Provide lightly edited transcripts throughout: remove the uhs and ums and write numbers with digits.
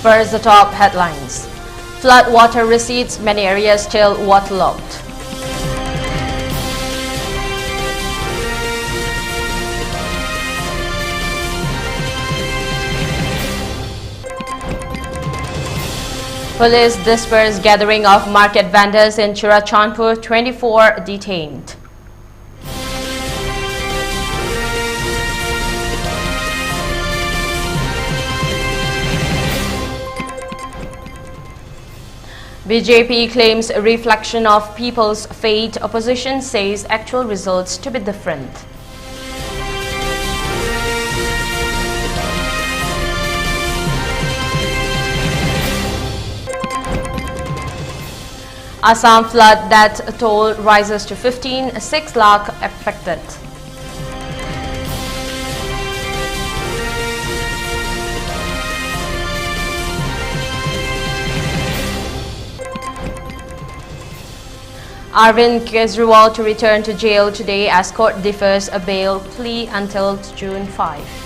First, the top headlines. Flood water recedes, many areas still waterlogged. Police disperse gathering of market vendors in Churachandpur, 24 detained. BJP claims a reflection of people's fate. Opposition says actual results to be different. Assam flood death toll rises to 15, 6 lakh affected. Kejriwal to return to jail today as court defers a bail plea until June 5.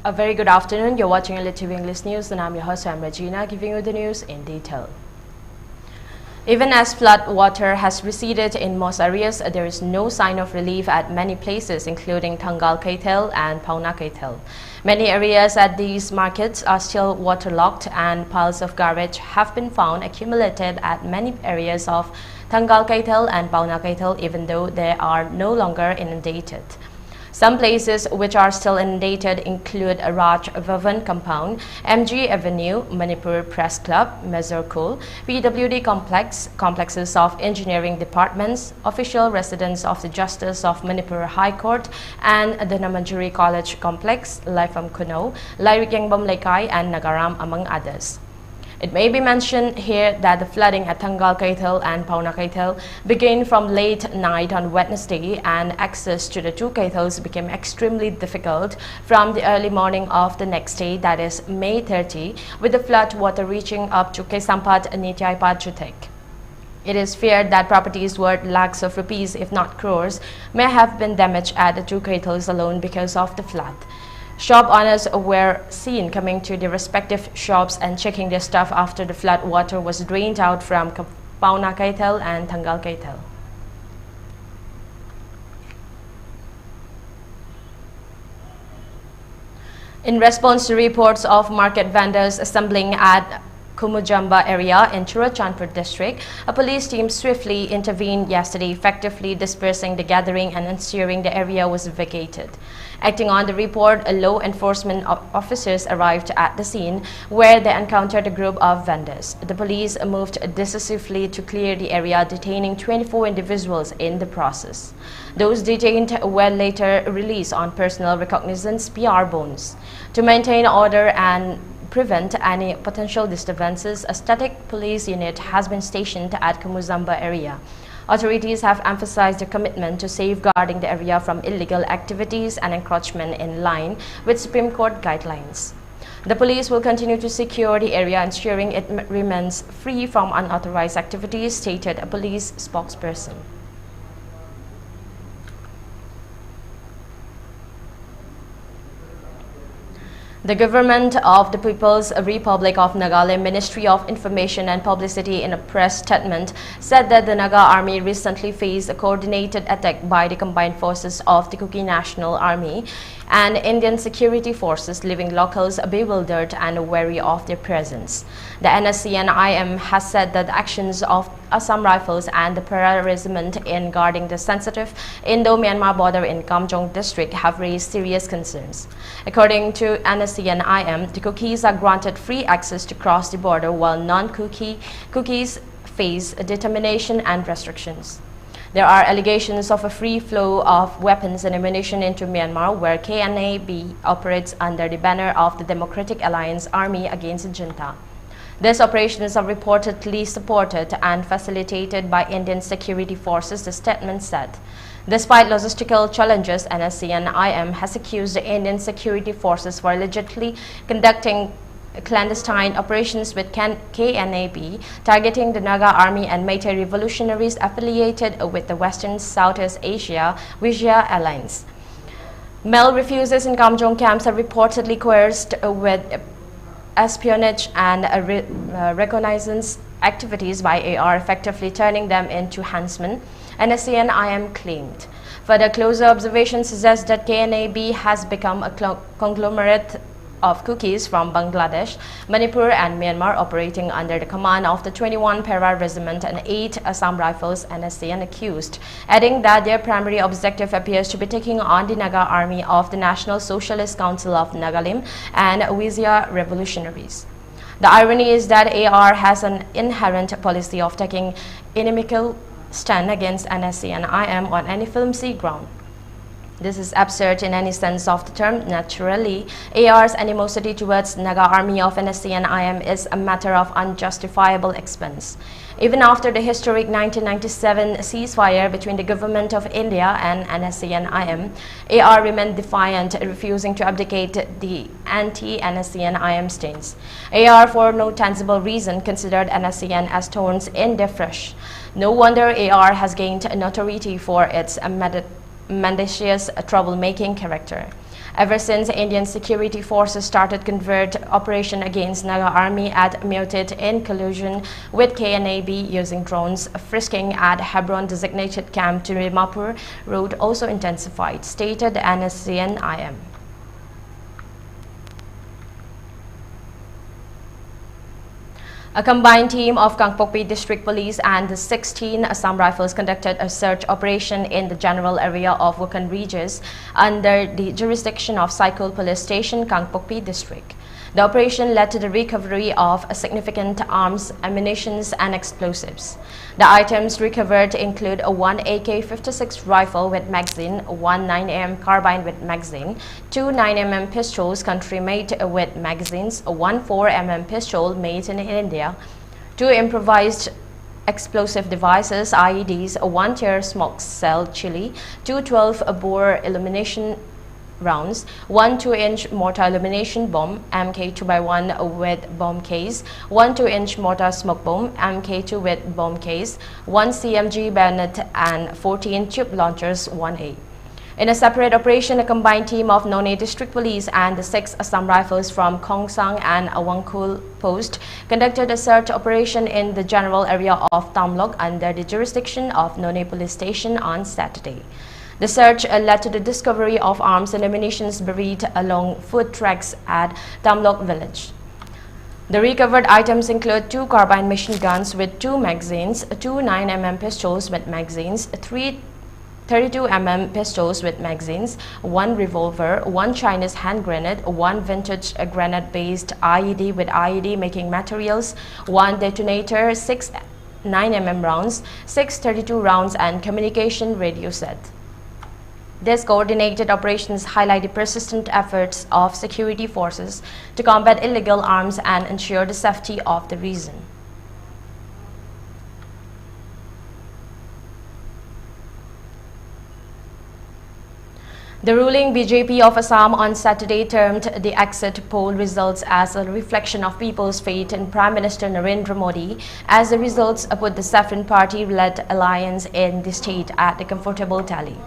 A very good afternoon. You're watching ELITETV English News and I'm your host, Ragina, giving you the news in detail. Even as flood water has receded in most areas, there is no sign of relief at many places, including Thangal Kaitel and Pauna Kaitel. Many areas at these markets are still waterlogged and piles of garbage have been found accumulated at many areas of Thangal Kaitel and Pauna Kaitel, even though they are no longer inundated. Some places which are still inundated include Raj Bhavan Compound, MG Avenue, Manipur Press Club, Mezorkul, PWD Complex, complexes of engineering departments, official residence of the Justice of Manipur High Court, and the Namanjuri College Complex, Laifam Kuno, Lairikyangmbam Laikai, and Nagaram, among others. It may be mentioned here that the flooding at Thangal Kaitel and Pauna Kaitel began from late night on Wednesday, and access to the two Kaitels became extremely difficult from the early morning of the next day, that is May 30, with the flood water reaching up to Kesampat Nityaipat Jutek. It is feared that properties worth lakhs of rupees, if not crores, may have been damaged at the two Kaitels alone because of the flood. Shop owners were seen coming to their respective shops and checking their stuff after the flood water was drained out from Pauna Kaitel and Thangal Kaitel. In response to reports of market vendors assembling at Kumujamba area in Churachandpur district, a police team swiftly intervened yesterday, effectively dispersing the gathering and ensuring the area was vacated. Acting on the report, law enforcement officers arrived at the scene where they encountered a group of vendors. The police moved decisively to clear the area, detaining 24 individuals in the process. Those detained were later released on personal recognizance PR bonds. To maintain order and prevent any potential disturbances, a static police unit has been stationed at Kumujamba area. Authorities have emphasized their commitment to safeguarding the area from illegal activities and encroachment in line with Supreme Court guidelines. The police will continue to secure the area, ensuring it remains free from unauthorized activities, stated a police spokesperson. The Government of the People's Republic of Nagaland Ministry of Information and Publicity in a press statement said that the Naga Army recently faced a coordinated attack by the combined forces of the Kuki National Army and Indian security forces, leaving locals bewildered and wary of their presence. The NSCN-IM has said that the actions of Assam Rifles and the Para Regiment in guarding the sensitive Indo-Myanmar border in Kamjong district have raised serious concerns. According to NSCN-IM, the Kukis are granted free access to cross the border while non-Kukis face determination and restrictions. There are allegations of a free flow of weapons and ammunition into Myanmar, where KNAB operates under the banner of the Democratic Alliance Army Against the Junta. These operations are reportedly supported and facilitated by Indian security forces, the statement said. Despite logistical challenges, NSCN-IM has accused the Indian security forces for allegedly conducting clandestine operations with KNAB, targeting the Naga Army and Meitei revolutionaries affiliated with the Western Southeast Asia Vijaya Alliance. Male refugees in Kamjong camps are reportedly coerced with espionage and reconnaissance activities by AR, effectively turning them into huntsmen, NSCN-IM claimed. Further closer observations suggest that KNAB has become a conglomerate of cookies from Bangladesh, Manipur and Myanmar, operating under the command of the 21 Para Regiment and 8 Assam Rifles, NSCN accused, adding that their primary objective appears to be taking on the Naga Army of the National Socialist Council of Nagalim and Vijaya revolutionaries. The irony is that AR has an inherent policy of taking inimical stand against NSCN-IM on any flimsy ground. This is absurd in any sense of the term. Naturally, AR's animosity towards Naga Army of NSCN-IM is a matter of unjustifiable expense. Even after the historic 1997 ceasefire between the Government of India and NSCN-IM, AR remained defiant, refusing to abdicate the anti-NSCN-IM stance. AR, for no tangible reason, considered NSCN as thorns in their flesh. No wonder AR has gained notoriety for its mendacious troublemaking character. Ever since Indian security forces started covert operation against Naga Army at Myotit in collusion with KNAB using drones, frisking at Hebron designated camp to Dimapur road also intensified, stated NSCN-IM. A combined team of Kangpokpi District Police and the 16 Assam Rifles conducted a search operation in the general area of Wukan Regis under the jurisdiction of Saikul Police Station, Kangpokpi District. The operation led to the recovery of significant arms, ammunition and explosives. The items recovered include a 1 AK-56 rifle with magazine, 1 9mm carbine with magazine, 2 9mm pistols country-made with magazines, a 1 4mm pistol made in India, 2 improvised explosive devices, IEDs, a 1 tear smoke cell chili, 2 12-bore illumination rounds, 1 2-inch mortar illumination bomb, MK2x1 with bomb case, 1 2-inch mortar smoke bomb, MK2 with bomb case, 1 CMG bayonet and 14 tube launchers 1A. In a separate operation, a combined team of None District Police and the 6 Assam Rifles from Khongsang and Awangkul Post conducted a search operation in the general area of Tamlok under the jurisdiction of None Police Station on Saturday. The search led to the discovery of arms and ammunition buried along foot tracks at Tamlok village. The recovered items include 2 carbine machine guns with 2 magazines, 2 9mm pistols with magazines, 3 32mm pistols with magazines, 1 revolver, 1 Chinese hand grenade, 1 vintage grenade-based IED with IED making materials, 1 detonator, 6 9mm rounds, 6 32 rounds and communication radio set. These coordinated operations highlight the persistent efforts of security forces to combat illegal arms and ensure the safety of the region. The ruling BJP of Assam on Saturday termed the exit poll results as a reflection of people's faith in Prime Minister Narendra Modi, as the results put the Saffron Party-led alliance in the state at a comfortable tally.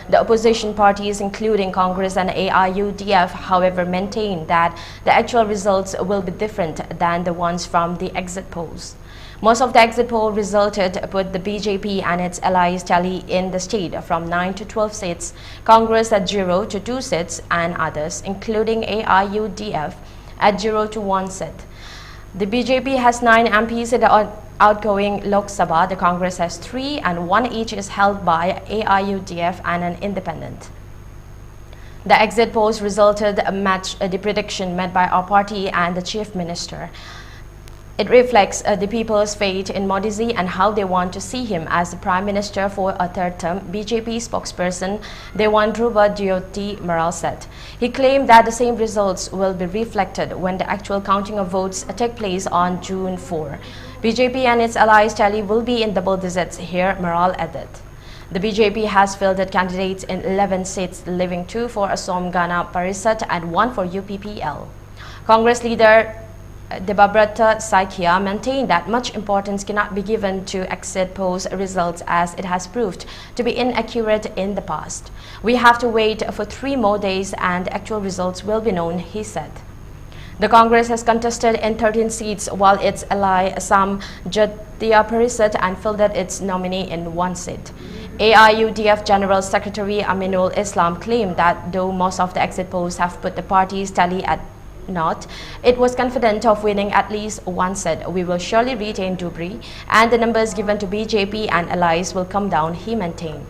The opposition parties, including Congress and AIUDF, however, maintain that the actual results will be different than the ones from the exit polls. Most of the exit poll resulted put the BJP and its allies tally in the state from 9 to 12 seats, Congress at 0 to 2 seats, and others, including AIUDF, at 0 to 1 seat. The BJP has 9 MPs in the outgoing Lok Sabha. The Congress has 3, and 1 each is held by AIUDF and an independent. The exit polls resulted match the prediction made by our party and the Chief Minister. It reflects the people's faith in Modi and how they want to see him as the Prime Minister for a third term, BJP spokesperson Dewan Dhruva Jyoti Maral said. He claimed that the same results will be reflected when the actual counting of votes take place on June 4. BJP and its allies tally will be in double digits here, Maral added. The BJP has fielded candidates in 11 seats, leaving 2 for Assam Gana Parisat and 1 for UPPL. Congress leader Debabrata Saikia maintained that much importance cannot be given to exit polls results as it has proved to be inaccurate in the past. We have to wait for 3 more days and actual results will be known, he said. The Congress has contested in 13 seats while its ally Assam Jatiya Parisat and fielded its nominee in 1 seat. AIUDF General Secretary Aminul Islam claimed that though most of the exit polls have put the party's tally at naught, it was confident of winning at least 1 seat. We will surely retain Dhubri and the numbers given to BJP and allies will come down, he maintained.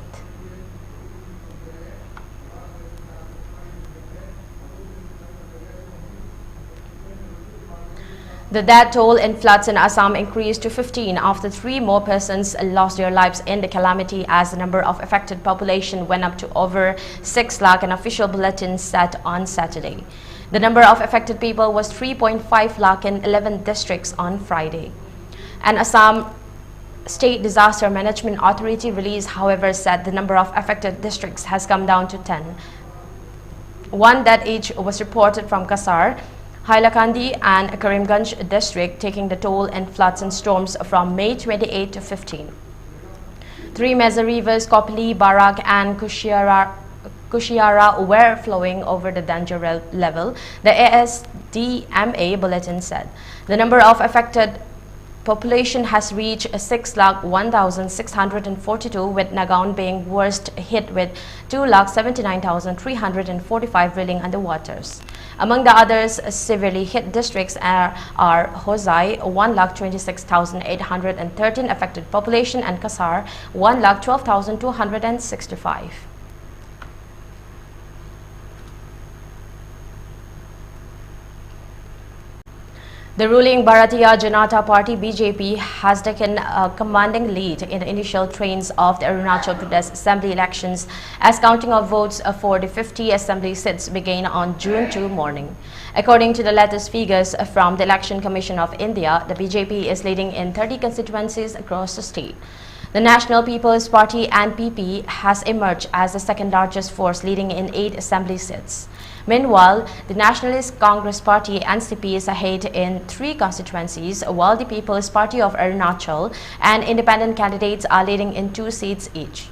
The death toll in floods in Assam increased to 15 after 3 more persons lost their lives in the calamity as the number of affected population went up to over 6 lakh, an official bulletin said on Saturday. The number of affected people was 3.5 lakh in 11 districts on Friday. An Assam State Disaster Management Authority release, however, said the number of affected districts has come down to 10. 1 death each was reported from Kasar, Hailakandi and Karimganj district, taking the toll in floods and storms from May 28 to 15. 3 major rivers, Kopli, Barak and Kushiara were flowing over the danger level, the ASDMA bulletin said. The number of affected population has reached 6,01,642, with Nagaon being worst hit with 2,79,345 drilling underwaters. Among the others, severely hit districts are Hosai, 1,26,813 affected population, and Kasar, 1,12,265. The ruling Bharatiya Janata Party BJP has taken a commanding lead in the initial trains of the Arunachal Pradesh Assembly elections as counting of votes for the 50 assembly seats began on June 2 morning. According to the latest figures from the Election Commission of India, the BJP is leading in 30 constituencies across the state. The National People's Party (NPP) has emerged as the second largest force, leading in 8 assembly seats. Meanwhile, the Nationalist Congress Party (NCP) is ahead in 3 constituencies, while the People's Party of Arunachal and independent candidates are leading in 2 seats each.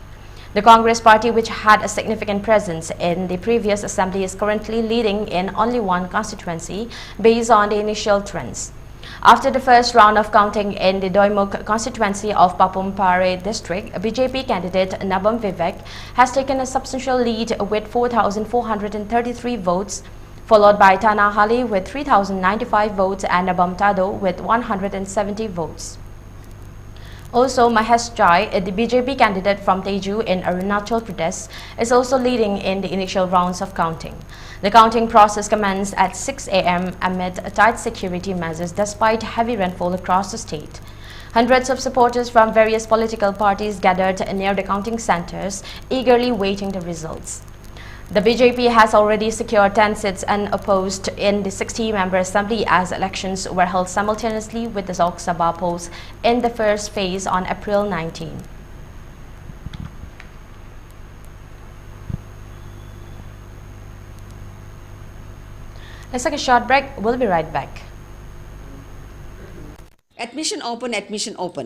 The Congress Party, which had a significant presence in the previous assembly, is currently leading in only 1 constituency based on the initial trends. After the first round of counting in the Doimuk constituency of Papumpare district, BJP candidate Nabam Vivek has taken a substantial lead with 4,433 votes, followed by Tanahali with 3,095 votes and Nabam Tado with 170 votes. Also, Mahesh Jai, the BJP candidate from Teju in Arunachal Pradesh, is also leading in the initial rounds of counting. The counting process commenced at 6 a.m. amid tight security measures despite heavy rainfall across the state. Hundreds of supporters from various political parties gathered near the counting centers, eagerly waiting the results. The BJP has already secured 10 seats unopposed in the 60-member assembly as elections were held simultaneously with the Lok Sabha polls in the first phase on April 19. Let's take a short break. We'll be right back. Admission open.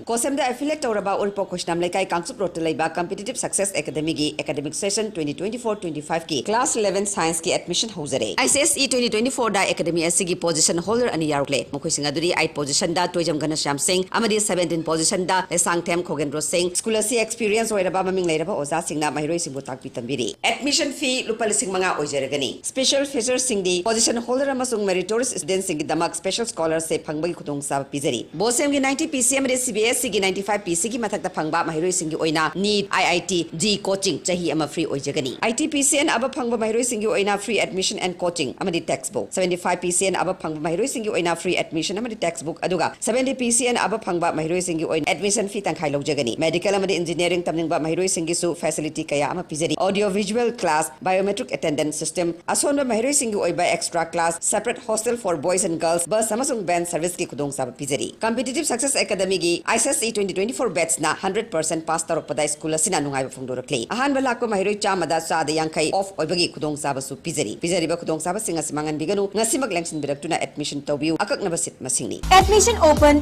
Kosemda affiliate Tauraba Ulpo Kushnam Lekai Kangsup Rotalaiba Competitive Success Academy Academic Session 2024-25 ki Class 11 Science ki admission hosere. ICSE 2024 da Academy Asigi position holder ani yarukle. Mukhoising aduri 8 position da Toijam Ganasham Singh, Amadi 17 position da Lesang Tem Kogendro Singh, Scholarship experience oiraba maming leiraba oza singna mahiroi singbu takpi tambiri. Admission fee lupalising mga oijeragani. Special features singdi position holder amasung meritorious students singi damak special scholarship hangbagi khutong sa pizari. Bosem gi 90 PCM de CBSC gi 95 PC gi mathakta phangba mahiroy singi oina need IIT G coaching chahi ama free oijagani IT PCN aba phangba mahiroy singi oina free admission and coaching amadi textbook 75 PCN aba phangba mahiroy singi oina free admission amadi textbook aduga 70 PCN aba phangba mahiroy singi oina admission fee tangkhai lojagani medical amadi engineering tamningba mahiroy singi su facility kaya ama pizari audio visual class biometric attendance system asonba mahiroy singi oiba extra class separate hostel for boys and girls bus amasung van service ki khudong sab pizari competitive success academy gi ISSE 2024 batch na 100% pass tarokpada school asina nungai phongdorakle ahan balak ko mahiroy chamada sada yankai off oibagi khudong sab su pizari ba khudong sab singa simangan biganu ngasimak lengsin biraktuna admission tawbiu akaknaba sit masingni admission open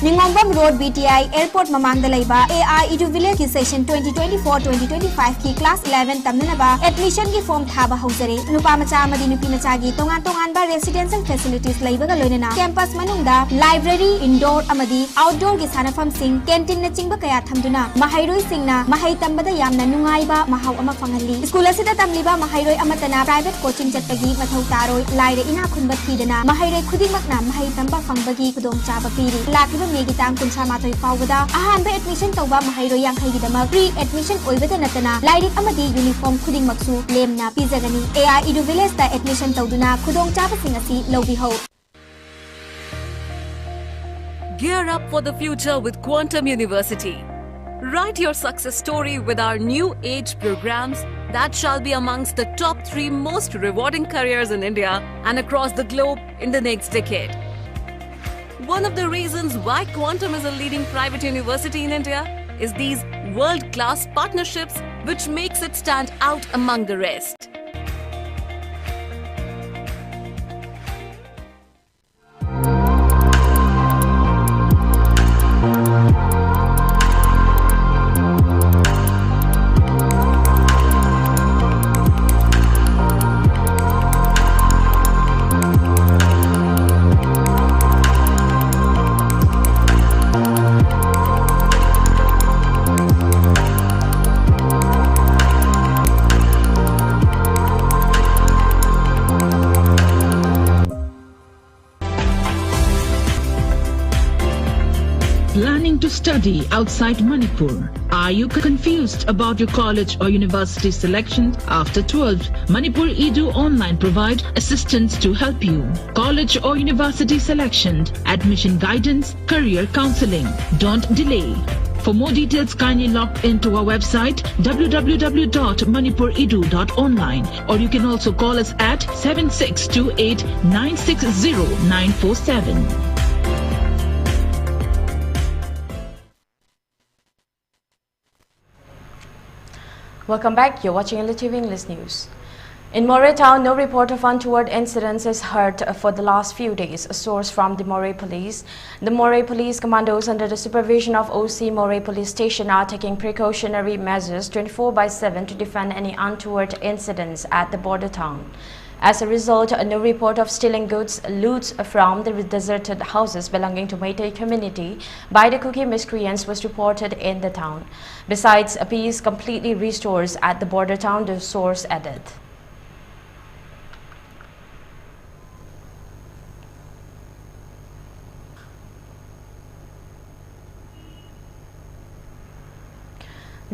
ningombam road BTI airport mamangda laiba AI Edu Village ki session 2024-2025 ki class 11 tamnaba admission ki form thaba hauzare nupa macha amadi nupi macha gi tongan ba residential facilities laiba ga loinana campus manungda library indoor amadi outdoor gi sanafam sing canteen na chingba kaya thamduna mahairoi singna mahai tambada yamna nungai ba mahau ama fangali school asida tamliba mahairoi amatana private coaching chatpagi mathau taroi laire ina khunba thidana mahairoi khudingmakna mahai tamba fangbagi kudong chaba piri lakiba megi tang kunsa matoi fawada ahan ba admission tawba mahairoi yankhai gi dama free admission oibada natana laire amadi uniform khudingmaksu lemna pizagani AI Edu Village ta admission tawduna kudong chaba singasi lobi ho. Gear up for the future with Quantum University. Write your success story with our new age programs that shall be amongst the top 3 most rewarding careers in India and across the globe in the next decade. One of the reasons why Quantum is a leading private university in India is these world-class partnerships which makes it stand out among the rest. Planning to study outside Manipur? Are you confused about your college or university selection after 12th? Manipur Edu Online provide assistance to help you. College or university selection, admission guidance, career counseling. Don't delay. For more details, kindly log into our website www.manipuredu.online, or you can also call us at 7628 960 947. Welcome back. You're watching ELITETV English News. In Moray town, no report of untoward incidents is heard for the last few days. A source from the Moray Police. The Moray Police commandos under the supervision of OC Moray Police Station are taking precautionary measures 24/7 to defend any untoward incidents at the border town. As a result, no report of stealing goods, loots from the deserted houses belonging to Meitei community by the Kuki miscreants was reported in the town. Besides, peace completely restores at the border town, the source added.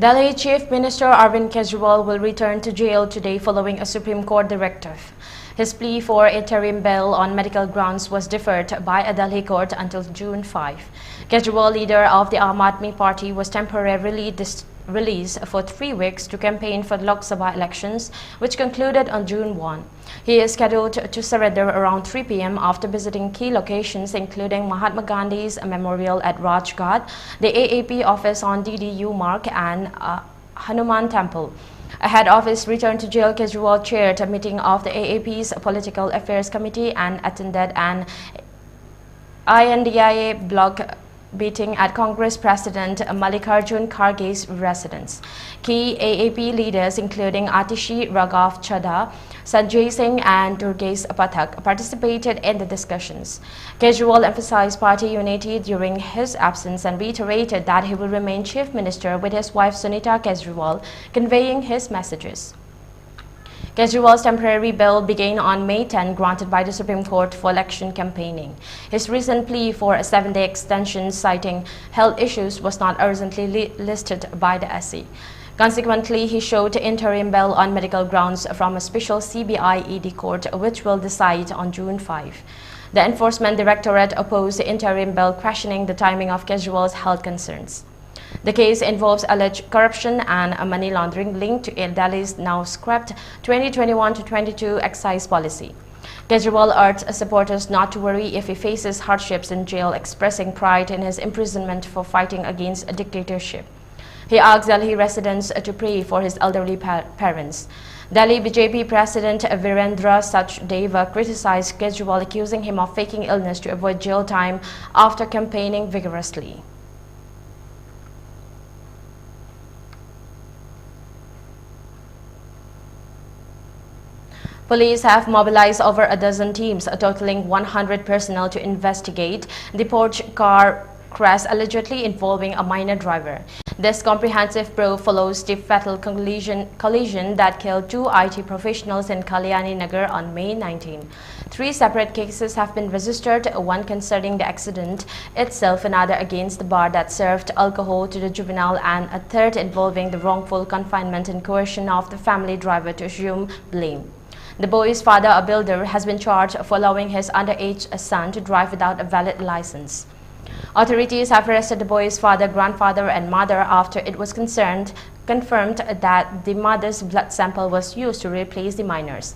Delhi Chief Minister Arvind Kejriwal will return to jail today following a Supreme Court directive. His plea for interim bail on medical grounds was deferred by a Delhi court until June 5. Kejriwal, leader of the Aam Aadmi Party, was temporarily released for 3 weeks to campaign for the Lok Sabha elections, which concluded on June 1. He is scheduled to surrender around 3 p.m. after visiting key locations including Mahatma Gandhi's memorial at Rajghat, the AAP office on DDU Mark and Hanuman Temple. Ahead of his return to jail, Kejriwal chaired a meeting of the AAP's Political Affairs Committee and attended an INDIA block meeting at Congress President Mallikarjun Kharge's residence. Key AAP leaders including Atishi Raghav Chadha, Sanjay Singh and Durgesh Pathak participated in the discussions. Kejriwal emphasized party unity during his absence and reiterated that he will remain chief minister with his wife Sunita Kejriwal, conveying his messages. Kejriwal's temporary bail began on May 10, granted by the Supreme Court for election campaigning. His recent plea for a 7-day extension citing health issues was not urgently listed by the SC. Consequently, he showed interim bail on medical grounds from a special CBI ED court, which will decide on June 5. The Enforcement Directorate opposed the interim bail, questioning the timing of Kejriwal's health concerns. The case involves alleged corruption and a money laundering linked to Delhi's now scrapped 2021-22 excise policy. Kejriwal urged supporters not to worry if he faces hardships in jail, expressing pride in his imprisonment for fighting against a dictatorship. He asked Delhi residents to pray for his elderly parents. Delhi BJP President Virendra Sachdeva criticized Kejriwal, accusing him of faking illness to avoid jail time after campaigning vigorously. Police have mobilized over a dozen teams, totaling 100 personnel to investigate the Porsche car crash allegedly involving a minor driver. This comprehensive probe follows the fatal collision that killed 2 IT professionals in Kalyani Nagar on May 19. 3 separate cases have been registered, one concerning the accident itself, another against the bar that served alcohol to the juvenile, and a third involving the wrongful confinement and coercion of the family driver to assume blame. The boy's father, a builder, has been charged for allowing his underage son to drive without a valid license. Authorities have arrested the boy's father, grandfather and mother after it was confirmed that the mother's blood sample was used to replace the minor's.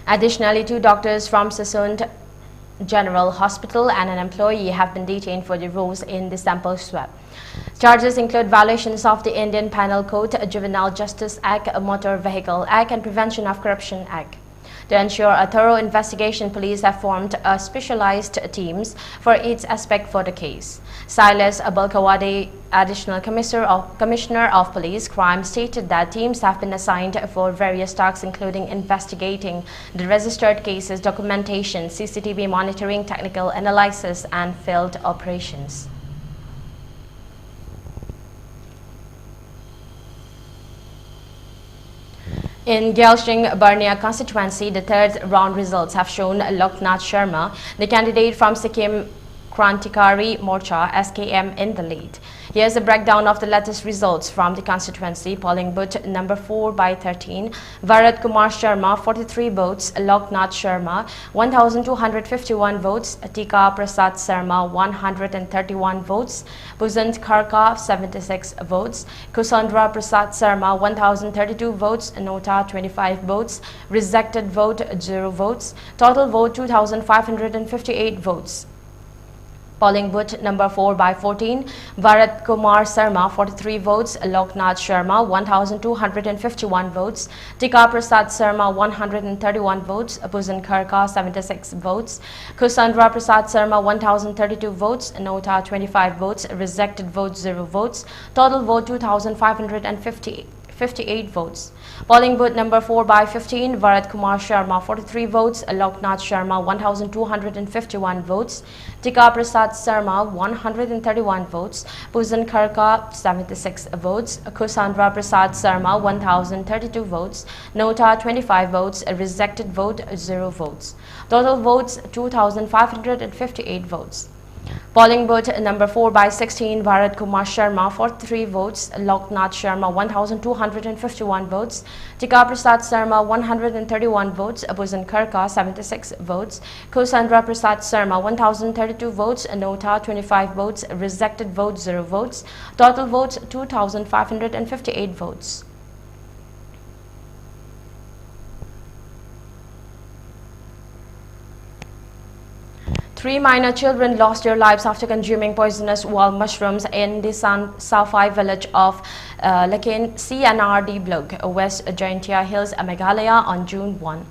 Additionally, 2 doctors from Sassoon General Hospital and an employee have been detained for the roles in the sample swab. Charges include violations of the Indian Penal Code, Juvenile Justice Act, Motor Vehicle Act and Prevention of Corruption Act. To ensure a thorough investigation, police have formed specialized teams for each aspect for the case. Silas Balkawade, Additional Commissioner of Police Crime, stated that teams have been assigned for various tasks, including investigating the registered cases, documentation, CCTV monitoring, technical analysis, and field operations. In Gyalsing Barnia constituency, the 3rd round results have shown Loknath Sharma, the candidate from Sikkim Krantikari Morcha (SKM), in the lead. Here's a breakdown of the latest results from the constituency. Polling booth number 4 by 13, Bharat Kumar Sharma 43 votes, Loknath Sharma 1,251 votes, Tika Prasad Sharma 131 votes, Puzant Kharka 76 votes, Kusandra Prasad Sharma 1,032 votes, Nota 25 votes, rejected vote 0 votes, total vote 2,558 votes. Polling booth number 4 by 14, Bharat Kumar Sharma 43 votes, Loknath Sharma 1,251 votes, Tika Prasad Sharma 131 votes, Puzan Kharka 76 votes, Kusandra Prasad Sharma 1,032 votes, Nota 25 votes, rejected vote 0 votes, total vote 2,558 votes. Polling booth number 4 by 15, Bharat Kumar Sharma 43 votes, Loknath Sharma 1,251 votes, Tika Prasad Sharma 131 votes, Puzan Kharka 76 votes, Kusandra Prasad Sharma 1,032 votes, Nota 25 votes, rejected vote 0 votes. Total votes 2,558 votes. Polling booth number 4 by 16, Bharat Kumar Sharma 43 votes, Loknath Sharma 1,251 votes, Tika Prasad Sharma 131 votes, Puzan Kharka 76 votes, Kusandra Prasad Sharma 1,032 votes, Nota 25 votes, rejected vote 0 votes, total votes 2,558 votes. Three minor children lost their lives after consuming poisonous wild mushrooms in the Safai village of Lakin CNRD block, West Jaintia Hills, Meghalaya on June 1.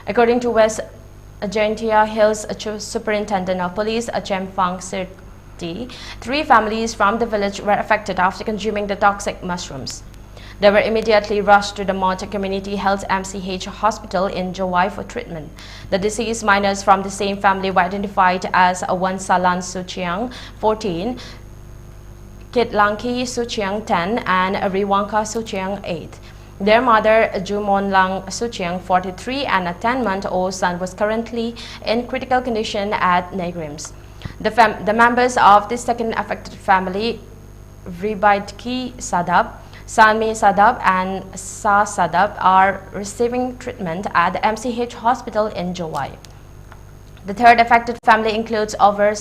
According to West Jaintia Hills Superintendent of Police Chemphang Sirti, 3 families from the village were affected after consuming the toxic mushrooms. They were immediately rushed to the Mont Community Health MCH hospital in Jawai for treatment. The deceased minors from the same family were identified as Wansalan Suchiang, 14, Kitlanki Suchiang, 10, and Riwanka Suchiang, 8. Their mother, Jumonlang Suchiang, 43, and a 10-month-old son was currently in critical condition at Negrims. The members of the second affected family, Ribaitki Sadab, Sanmi Sadab, and Sa Sadab, are receiving treatment at the MCH hospital in Jowai. The third affected family includes over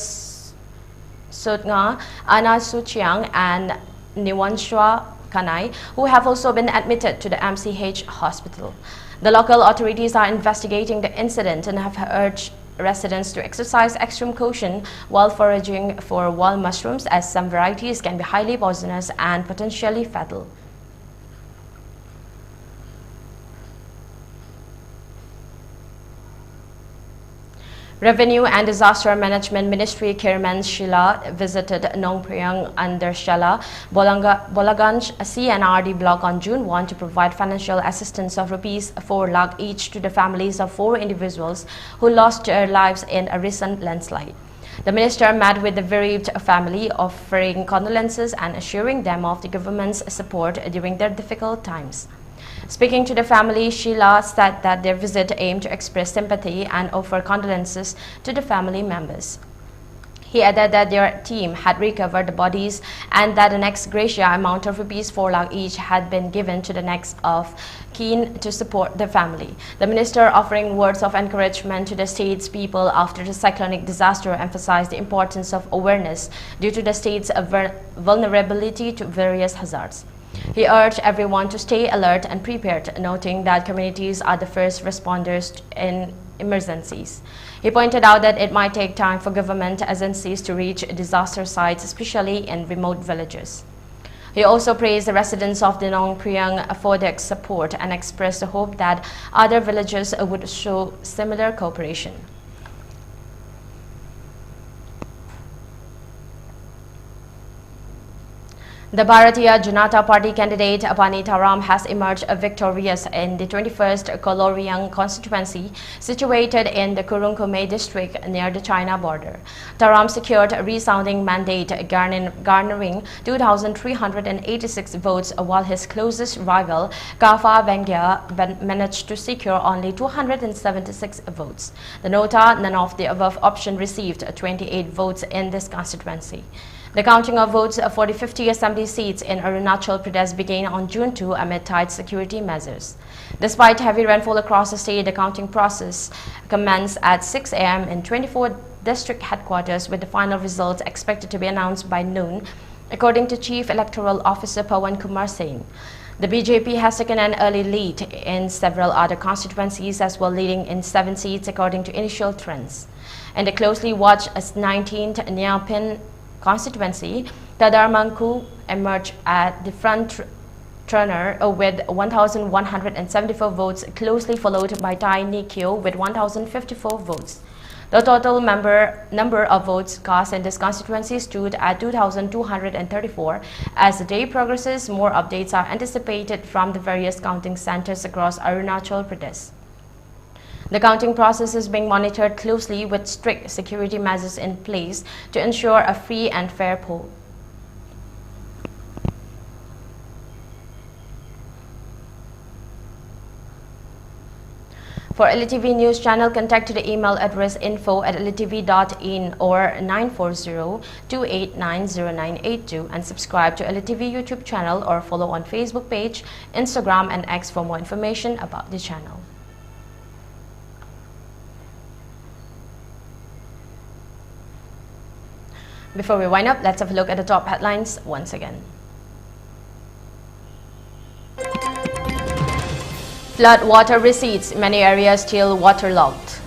Sutnga, Anna Suchiang, and Niwanshwa Kanai, who have also been admitted to the MCH hospital. The local authorities are investigating the incident and have urged residents to exercise extreme caution while foraging for wild mushrooms, as some varieties can be highly poisonous and potentially fatal. Revenue and Disaster Management Ministry Chairman Sheila visited Nongpriang under Shala, Bolaganj CNRD block on June 1 to provide financial assistance of Rs 4 lakh each to the families of 4 individuals who lost their lives in a recent landslide. The minister met with the bereaved family, offering condolences and assuring them of the government's support during their difficult times. Speaking to the family, Sheila said that their visit aimed to express sympathy and offer condolences to the family members. He added that their team had recovered the bodies and that an ex gratia amount of Rs 4 lakh each had been given to the next of kin to support the family. The minister, offering words of encouragement to the state's people after the cyclonic disaster, emphasized the importance of awareness due to the state's vulnerability to various hazards. He urged everyone to stay alert and prepared, noting that communities are the first responders in emergencies. He pointed out that it might take time for government agencies to reach disaster sites, especially in remote villages. He also praised the residents of the Nongpriang for their support and expressed the hope that other villages would show similar cooperation. The Bharatiya Janata Party candidate Apani Tharam has emerged victorious in the 21st Koloriang constituency situated in the Kurungkume district near the China border. Tharam secured a resounding mandate, garnering 2,386 votes, while his closest rival, Kafa Bengya, managed to secure only 276 votes. The nota, none of the above option, received 28 votes in this constituency. The counting of votes for the 50 assembly seats in Arunachal Pradesh began on June 2 amid tight security measures. Despite heavy rainfall across the state, the counting process commenced at 6 a.m. in 24 district headquarters, with the final results expected to be announced by noon, according to Chief Electoral Officer Pawan Kumar Singh. The BJP has taken an early lead in several other constituencies as well, leading in 7 seats according to initial trends. In the closely watched 19th Nyapin constituency, Tadarmanku emerged at the front runner with 1,174 votes, closely followed by Tai Nikyo with 1,054 votes. The total number of votes cast in this constituency stood at 2,234. As the day progresses, more updates are anticipated from the various counting centers across Arunachal Pradesh. The counting process is being monitored closely with strict security measures in place to ensure a free and fair poll. For ELITETV News Channel, contact to the email address info@elitv.in or 940-289-0982 and subscribe to ELITETV YouTube channel or follow on Facebook page, Instagram and X for more information about the channel. Before we wind up, let's have a look at the top headlines once again. Flood water recedes, many areas still waterlogged.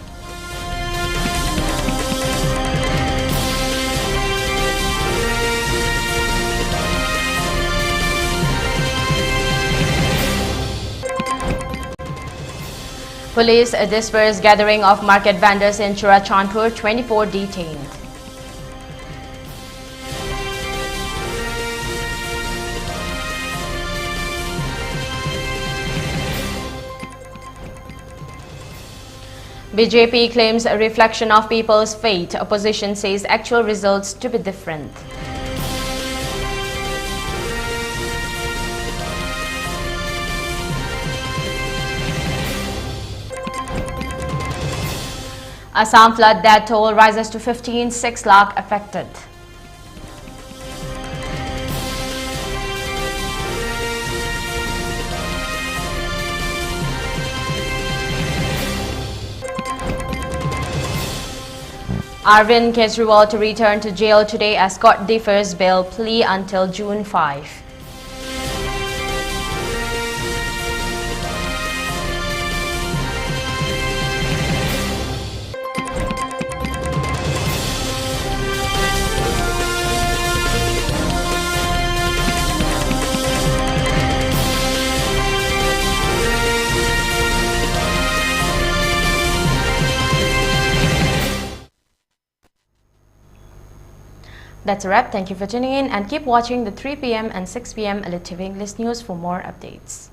Police dispersed gathering of market vendors in Churachandpur, 24 detained. BJP claims a reflection of people's fate. Opposition says actual results to be different. Assam flood death toll rises to 15.6 lakh affected. Arvind Kejriwal to return to jail today as court defers bail plea until June 5. That's a wrap. Thank you for tuning in and keep watching the 3 p.m. and 6 p.m. ELITETV English News for more updates.